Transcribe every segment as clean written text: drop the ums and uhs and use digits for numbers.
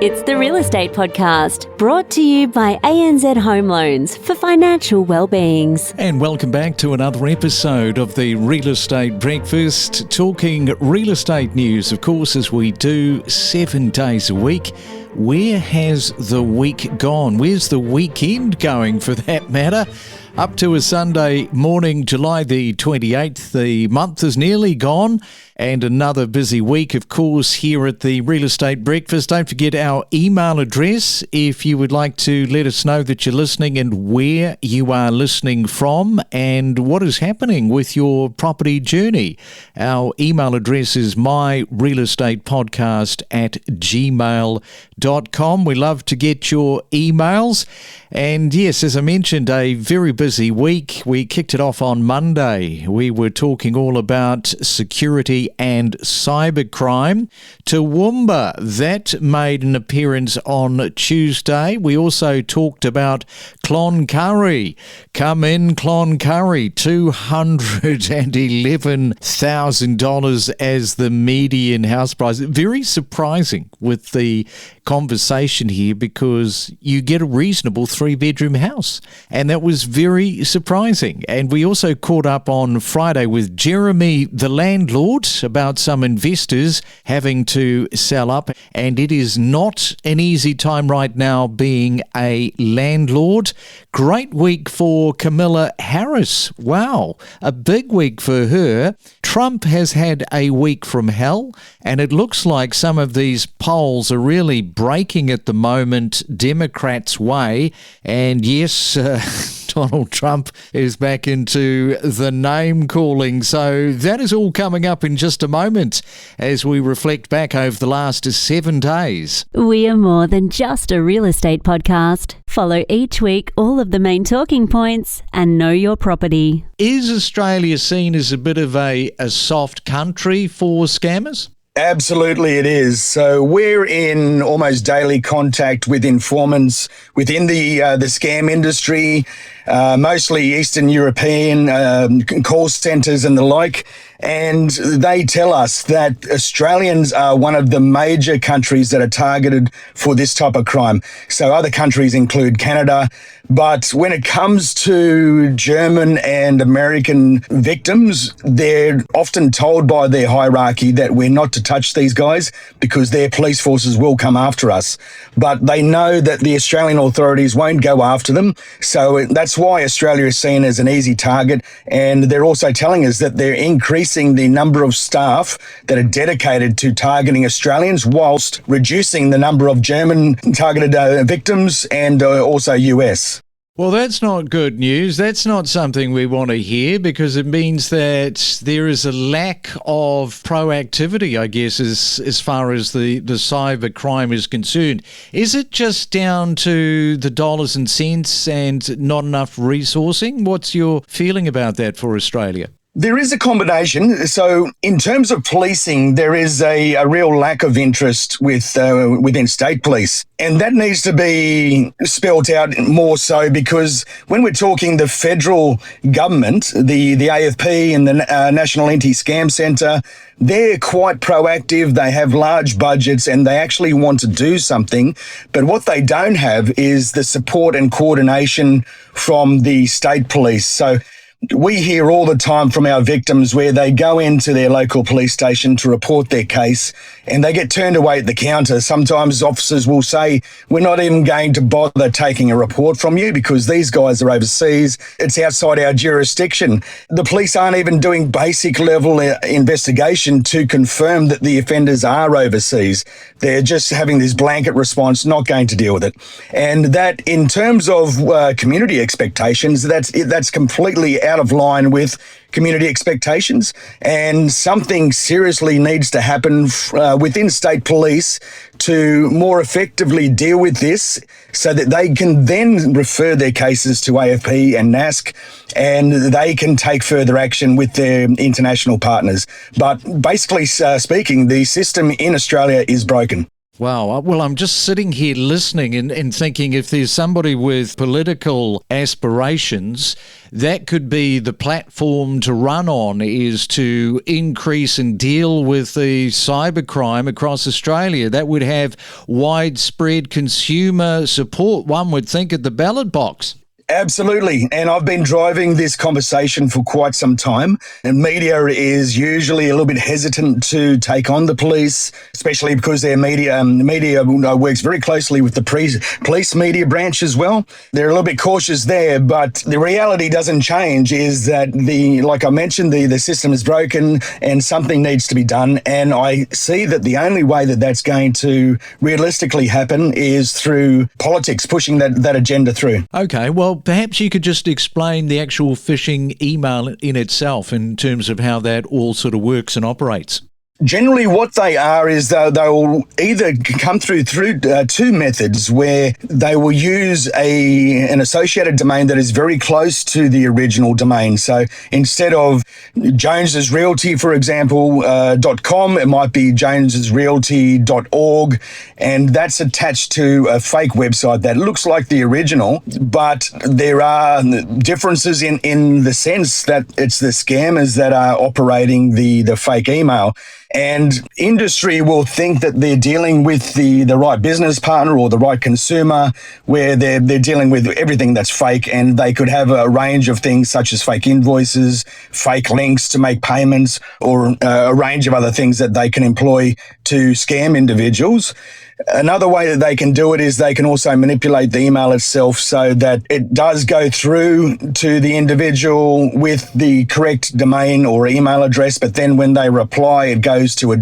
It's the Real Estate Podcast, brought to you by ANZ Home Loans for financial well-beings. And welcome back to another episode of the Real Estate Breakfast, talking real estate news, of course, as we do 7 days a week. Where has the week gone? Where's the weekend going, for that matter? Up to a Sunday morning, July the 28th. The month is nearly gone, and another busy week, of course, here at the Real Estate Breakfast. Don't forget our email address if you would like to let us know that you're listening and where you are listening from and what is happening with your property journey. Our email address is myrealestatepodcast@gmail.com. We love to get your emails. And yes, as I mentioned, a very busy week. We kicked it off on Monday. We were talking all about security and cybercrime. Toowoomba, that made an appearance on Tuesday. We also talked about Cloncurry. Come in, Cloncurry. $211,000 as the median house price. Very surprising with the conversation here, because you get a reasonable 3-bedroom house, and that was very surprising. And we also caught up on Friday with Jeremy, the landlord, about some investors having to sell up, and it is not an easy time right now being a landlord. Great week for Camilla Harris. Wow, a big week for her. Trump has had a week from hell, and it looks like some of these polls are really breaking at the moment Democrats' way. And yes, Donald Trump is back into the name calling. So that is all coming up in just a moment as we reflect back over the last 7 days. We are more than just a real estate podcast. Follow each week all of the main talking points and know your property. Is Australia seen as a bit of a soft country for scammers? Absolutely it is. So we're in almost daily contact with informants within the scam industry, mostly Eastern European call centres and the like. And they tell us that Australians are one of the major countries that are targeted for this type of crime. So other countries include Canada. But when it comes to German and American victims, they're often told by their hierarchy that we're not to touch these guys because their police forces will come after us. But they know that the Australian authorities won't go after them. So that's why Australia is seen as an easy target. And they're also telling us that they're increasing the number of staff that are dedicated to targeting Australians, whilst reducing the number of German targeted victims and also US. Well, that's not good news. That's not something we want to hear, because it means that there is a lack of proactivity, I guess, as far as the cyber crime is concerned. Is it just down to the dollars and cents and not enough resourcing? What's your feeling about that for Australia? There is a combination. So in terms of policing, there is a real lack of interest within state police. And that needs to be spelt out more so, because when we're talking the federal government, the AFP and the National Anti-Scam Centre, they're quite proactive. They have large budgets and they actually want to do something. But what they don't have is the support and coordination from the state police. So we hear all the time from our victims where they go into their local police station to report their case and they get turned away at the counter. Sometimes officers will say, we're not even going to bother taking a report from you because these guys are overseas. It's outside our jurisdiction. The police aren't even doing basic level investigation to confirm that the offenders are overseas. They're just having this blanket response, not going to deal with it. And that, in terms of community expectations, that's completely out of line with community expectations, and something seriously needs to happen within state police to more effectively deal with this, so that they can then refer their cases to AFP and NASC, and they can take further action with their international partners. But basically speaking, the system in Australia is broken. Wow. Well, I'm just sitting here listening and thinking if there's somebody with political aspirations, that could be the platform to run on, is to increase and deal with the cybercrime across Australia. That would have widespread consumer support, one would think, at the ballot box. Absolutely. And I've been driving this conversation for quite some time. And media is usually a little bit hesitant to take on the police, especially because their media works very closely with the police media branch as well. They're a little bit cautious there, but the reality doesn't change, is that like I mentioned, the system is broken and something needs to be done. And I see that the only way that that's going to realistically happen is through politics, pushing that agenda through. Okay, well, perhaps you could just explain the actual phishing email in itself in terms of how that all sort of works and operates. Generally, what they are is they'll either come through two methods, where they will use an associated domain that is very close to the original domain. So instead of Jones's Realty, for example, .com, it might be jonesesrealty.org, and that's attached to a fake website that looks like the original, but there are differences in the sense that it's the scammers that are operating the fake email. And industry will think that they're dealing with the right business partner or the right consumer, where they're dealing with everything that's fake, and they could have a range of things such as fake invoices, fake links to make payments, or a range of other things that they can employ to scam individuals. Another way that they can do it is they can also manipulate the email itself so that it does go through to the individual with the correct domain or email address, but then when they reply, it goes to a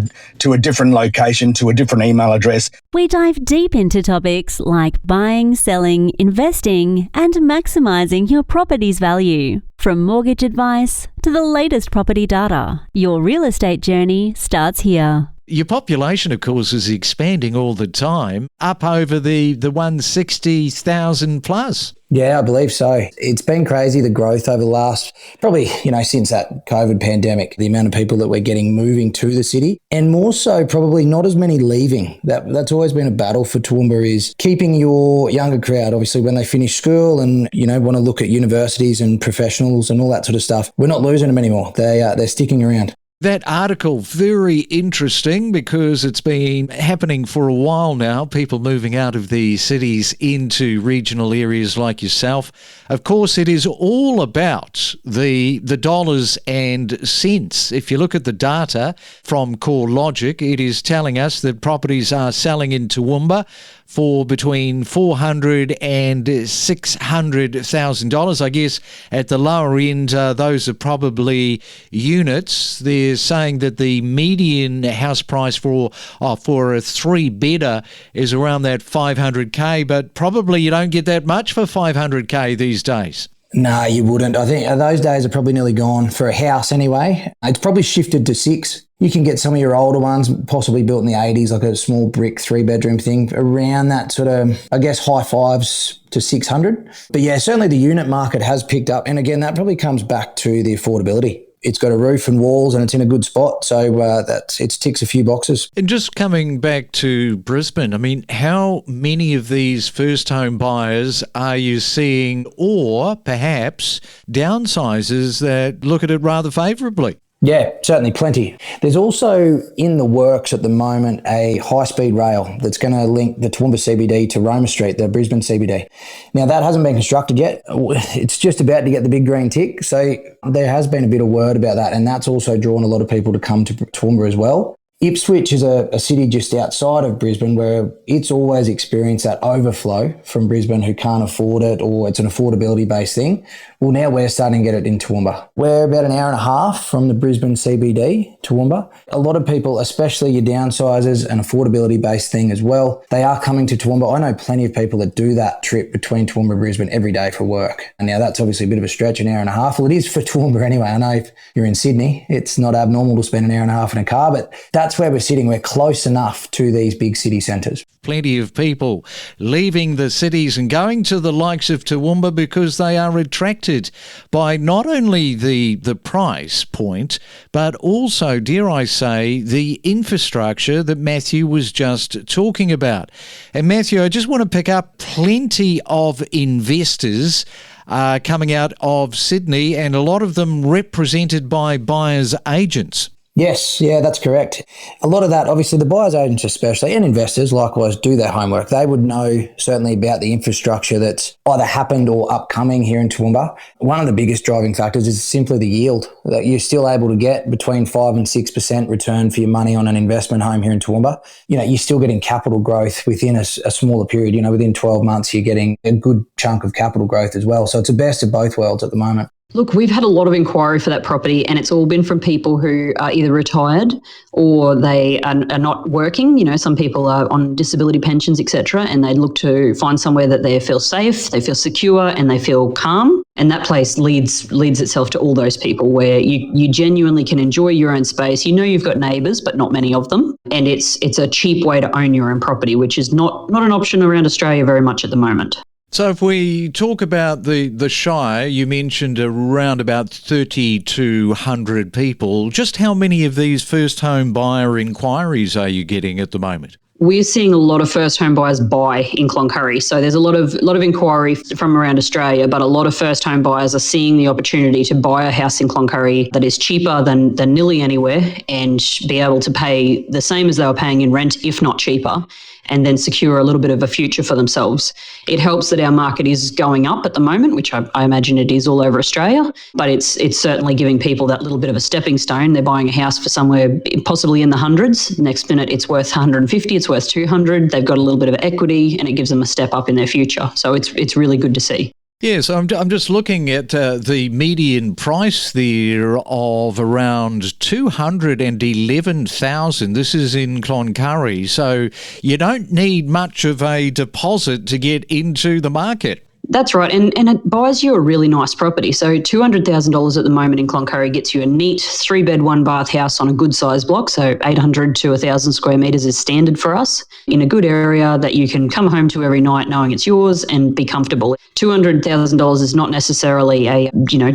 different location, to a different email address. We dive deep into topics like buying, selling, investing, and maximising your property's value. From mortgage advice to the latest property data, your real estate journey starts here. Your population, of course, is expanding all the time, up over the 160,000 plus. Yeah, I believe so. It's been crazy, the growth over the last, probably, since that COVID pandemic, the amount of people that we're getting moving to the city, and more so probably not as many leaving. That's always been a battle for Toowoomba, is keeping your younger crowd, obviously, when they finish school and, want to look at universities and professionals and all that sort of stuff. We're not losing them anymore. They're sticking around. That article, very interesting, because it's been happening for a while now, people moving out of the cities into regional areas like yourself. Of course, it is all about the dollars and cents. If you look at the data from CoreLogic, it is telling us that properties are selling in Toowoomba for between $400,000 and $600,000. I guess at the lower end, those are probably units. They're saying that the median house price for a three-bedder is around that $500K, but probably you don't get that much for $500K these days. No, you wouldn't. I think those days are probably nearly gone for a house anyway. It's probably shifted to $6,000. You can get some of your older ones, possibly built in the 80s, like a small brick 3-bedroom thing, around that sort of, I guess, high $500s to $600. But yeah, certainly the unit market has picked up. And again, that probably comes back to the affordability. It's got a roof and walls and it's in a good spot. So it ticks a few boxes. And just coming back to Brisbane, I mean, how many of these first home buyers are you seeing, or perhaps downsizers that look at it rather favourably? Yeah, certainly plenty. There's also in the works at the moment a high-speed rail that's going to link the Toowoomba CBD to Roma Street, the Brisbane CBD. Now, that hasn't been constructed yet. It's just about to get the big green tick. So there has been a bit of word about that, and that's also drawn a lot of people to come to Toowoomba as well. Ipswich is a city just outside of Brisbane where it's always experienced that overflow from Brisbane who can't afford it, or it's an affordability-based thing. Well, now we're starting to get it in Toowoomba. We're about an hour and a half from the Brisbane CBD, Toowoomba. A lot of people, especially your downsizers, an affordability-based thing as well, they are coming to Toowoomba. I know plenty of people that do that trip between Toowoomba and Brisbane every day for work. And now that's obviously a bit of a stretch, an hour and a half. Well, it is for Toowoomba anyway. I know if you're in Sydney, it's not abnormal to spend an hour and a half in a car, but that's that's where we're sitting. We're close enough to these big city centres. Plenty of people leaving the cities and going to the likes of Toowoomba because they are attracted by not only the price point, but also, dare I say, the infrastructure that Matthew was just talking about. And Matthew, I just want to pick up plenty of investors coming out of Sydney, and a lot of them represented by buyers' agents. Yes, yeah, that's correct. A lot of that, obviously, the buyers agents especially, and investors likewise, do their homework. They would know certainly about the infrastructure that's either happened or upcoming here in Toowoomba. One of the biggest driving factors is simply the yield. That you're still able to get between 5 and 6% return for your money on an investment home here in Toowoomba. You're still getting capital growth within a smaller period. Within 12 months, you're getting a good chunk of capital growth as well. So it's the best of both worlds at the moment. Look, we've had a lot of inquiry for that property, and it's all been from people who are either retired or they are not working. Some people are on disability pensions, etc., and they look to find somewhere that they feel safe, they feel secure, and they feel calm. And that place leads itself to all those people where you genuinely can enjoy your own space. You've got neighbours, but not many of them. And it's a cheap way to own your own property, which is not an option around Australia very much at the moment. So if we talk about the Shire, you mentioned around about 3,200 people. Just how many of these first home buyer inquiries are you getting at the moment? We're seeing a lot of first home buyers buy in Cloncurry. So there's a lot of inquiry from around Australia, but a lot of first home buyers are seeing the opportunity to buy a house in Cloncurry that is cheaper than nearly anywhere and be able to pay the same as they were paying in rent, if not cheaper, and then secure a little bit of a future for themselves. It helps that our market is going up at the moment, which I imagine it is all over Australia, but it's certainly giving people that little bit of a stepping stone. They're buying a house for somewhere possibly in the hundreds. Next minute, it's worth 150, it's worth 200. They've got a little bit of equity and it gives them a step up in their future. So it's really good to see. Yes, I'm just looking at the median price there of around 211,000. This is in Cloncurry, so you don't need much of a deposit to get into the market. That's right, and it buys you a really nice property. So $200,000 at the moment in Cloncurry gets you a neat 3-bed, 1-bath house on a good size block. So 800 to 1,000 square metres is standard for us in a good area that you can come home to every night knowing it's yours and be comfortable. $200,000 is not necessarily a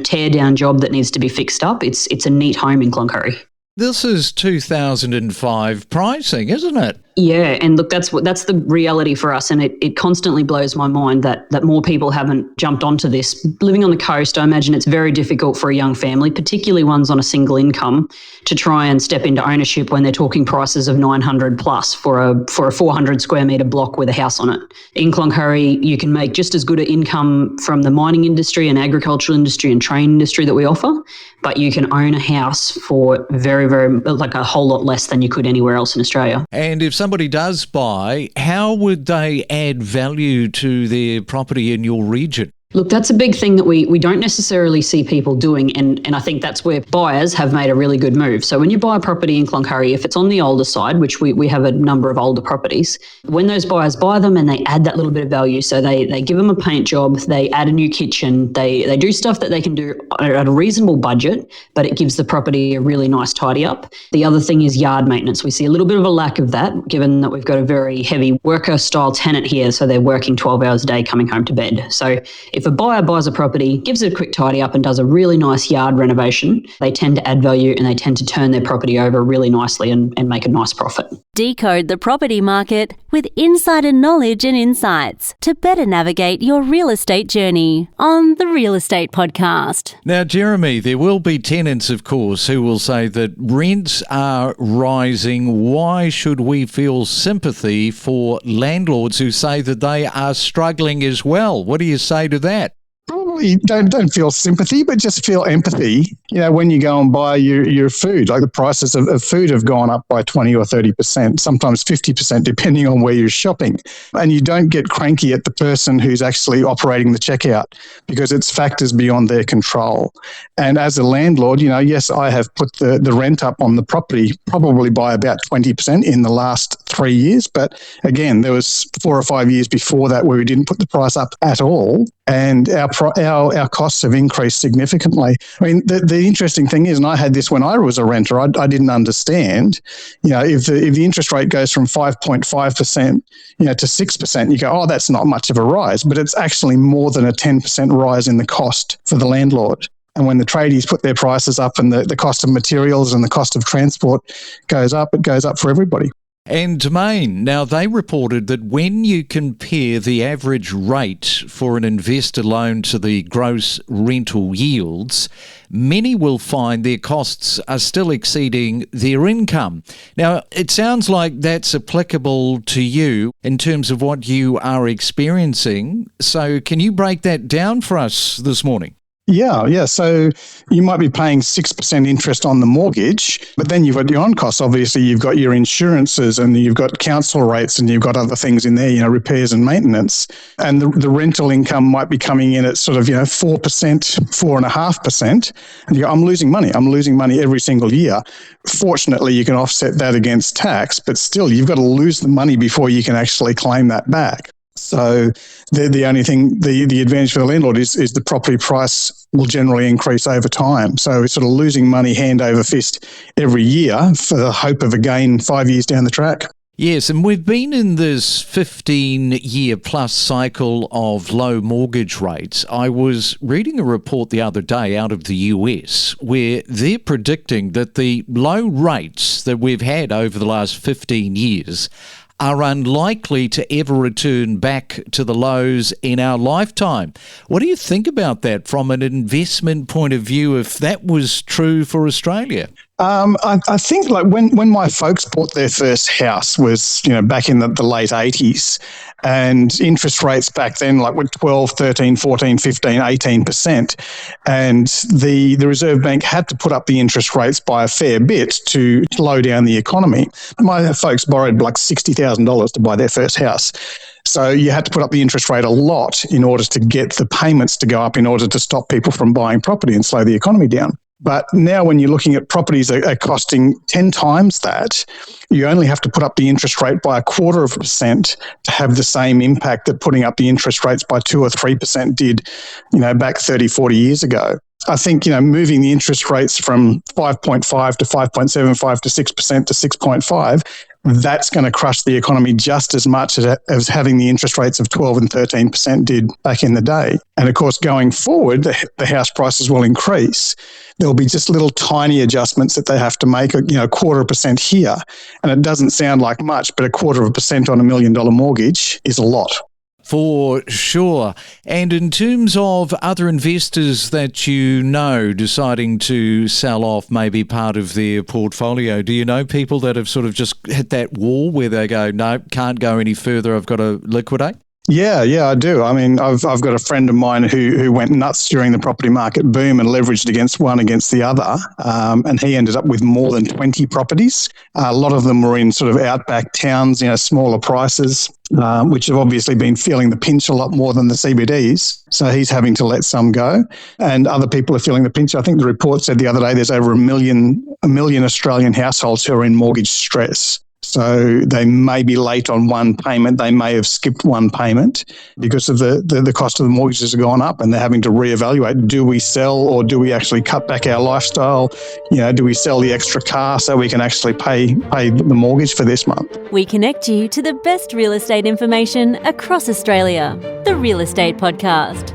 tear down job that needs to be fixed up. It's a neat home in Cloncurry. This is 2005 pricing, isn't it? Yeah, and look, that's the reality for us, and it constantly blows my mind that more people haven't jumped onto this. Living on the coast, I imagine it's very difficult for a young family, particularly ones on a single income, to try and step into ownership when they're talking prices of 900 plus for a 400 square metre block with a house on it. In Cloncurry, you can make just as good an income from the mining industry and agricultural industry and train industry that we offer, but you can own a house for very, very, like a whole lot less than you could anywhere else in Australia. And if somebody does buy, how would they add value to their property in your region? Look, that's a big thing that we don't necessarily see people doing, and I think that's where buyers have made a really good move. So when you buy a property in Cloncurry, if it's on the older side, which we have a number of older properties, when those buyers buy them and they add that little bit of value, so they give them a paint job, they add a new kitchen, they do stuff that they can do at a reasonable budget, but it gives the property a really nice tidy up. The other thing is yard maintenance. We see a little bit of a lack of that, given that we've got a very heavy worker style tenant here, so they're working 12 hours a day coming home to bed. So if a buyer buys a property, gives it a quick tidy up and does a really nice yard renovation, they tend to add value and they tend to turn their property over really nicely and make a nice profit. Decode the property market with insider knowledge and insights to better navigate your real estate journey on the Real Estate Podcast. Now, Jeremy, there will be tenants, of course, who will say that rents are rising. Why should we feel sympathy for landlords who say that they are struggling as well? What do you say to that? Probably don't feel sympathy, but just feel empathy. When you go and buy your food, like the prices of food have gone up by 20 or 30%, sometimes 50%, depending on where you're shopping. And you don't get cranky at the person who's actually operating the checkout because it's factors beyond their control. And as a landlord, yes, I have put the rent up on the property probably by about 20% in the last 3 years. But again, there was 4 or 5 years before that where we didn't put the price up at all. And our our costs have increased significantly. I mean, the interesting thing is, and I had this when I was a renter, I didn't understand, if the interest rate goes from 5.5%, to 6%, you go, oh, that's not much of a rise, but it's actually more than a 10% rise in the cost for the landlord. And when the tradies put their prices up and the cost of materials and the cost of transport goes up, it goes up for everybody. And Domain, now they reported that when you compare the average rate for an investor loan to the gross rental yields, many will find their costs are still exceeding their income. Now, it sounds like that's applicable to you in terms of what you are experiencing. So can you break that down for us this morning? Yeah. So you might be paying 6% interest on the mortgage, but then you've got your on costs. Obviously, you've got your insurances and you've got council rates and you've got other things in there, repairs and maintenance. And the rental income might be coming in at sort of, 4%, 4.5%. And you go, I'm losing money every single year. Fortunately, you can offset that against tax, but still, you've got to lose the money before you can actually claim that back. So the only thing, the advantage for the landlord is the property price will generally increase over time. So it's sort of losing money hand over fist every year for the hope of a gain 5 years down the track. Yes, and we've been in this 15-year plus cycle of low mortgage rates. I was reading a report the other day out of the US where they're predicting that the low rates that we've had over the last 15 years are unlikely to ever return back to the lows in our lifetime. What do you think about that from an investment point of view, if that was true for Australia? I think like when my folks bought their first house was, back in the late 80s, and interest rates back then like were 12, 13, 14, 15, 18%. And the Reserve Bank had to put up the interest rates by a fair bit to slow down the economy. My folks borrowed like $60,000 to buy their first house. So you had to put up the interest rate a lot in order to get the payments to go up in order to stop people from buying property and slow the economy down. But now when you're looking at properties that are costing 10 times that, you only have to put up the interest rate by 0.25% to have the same impact that putting up the interest rates by 2 or 3% did, back 30, 40 years ago. I think, moving the interest rates from 5.5 to 5.75 to 6% to 6.5, that's going to crush the economy just as much as having the interest rates of 12 and 13% did back in the day. And of course, going forward, the house prices will increase. There'll be just little tiny adjustments that they have to make, 0.25% here. And it doesn't sound like much, but 0.25% on $1 million mortgage is a lot. For sure. And in terms of other investors that deciding to sell off maybe part of their portfolio, do you know people that have sort of just hit that wall where they go, no, can't go any further, I've got to liquidate? Yeah, I do. I mean, I've got a friend of mine who went nuts during the property market boom and leveraged against the other, and he ended up with more than 20 properties. A lot of them were in sort of outback towns, smaller prices, which have obviously been feeling the pinch a lot more than the CBDs. So he's having to let some go, and other people are feeling the pinch. I think the report said the other day there's over a million Australian households who are in mortgage stress. So they may be late on one payment. They may have skipped one payment because of the cost of the mortgages have gone up, and they're having to reevaluate. Do we sell or do we actually cut back our lifestyle? Do we sell the extra car so we can actually pay the mortgage for this month? We connect you to the best real estate information across Australia. The Real Estate Podcast.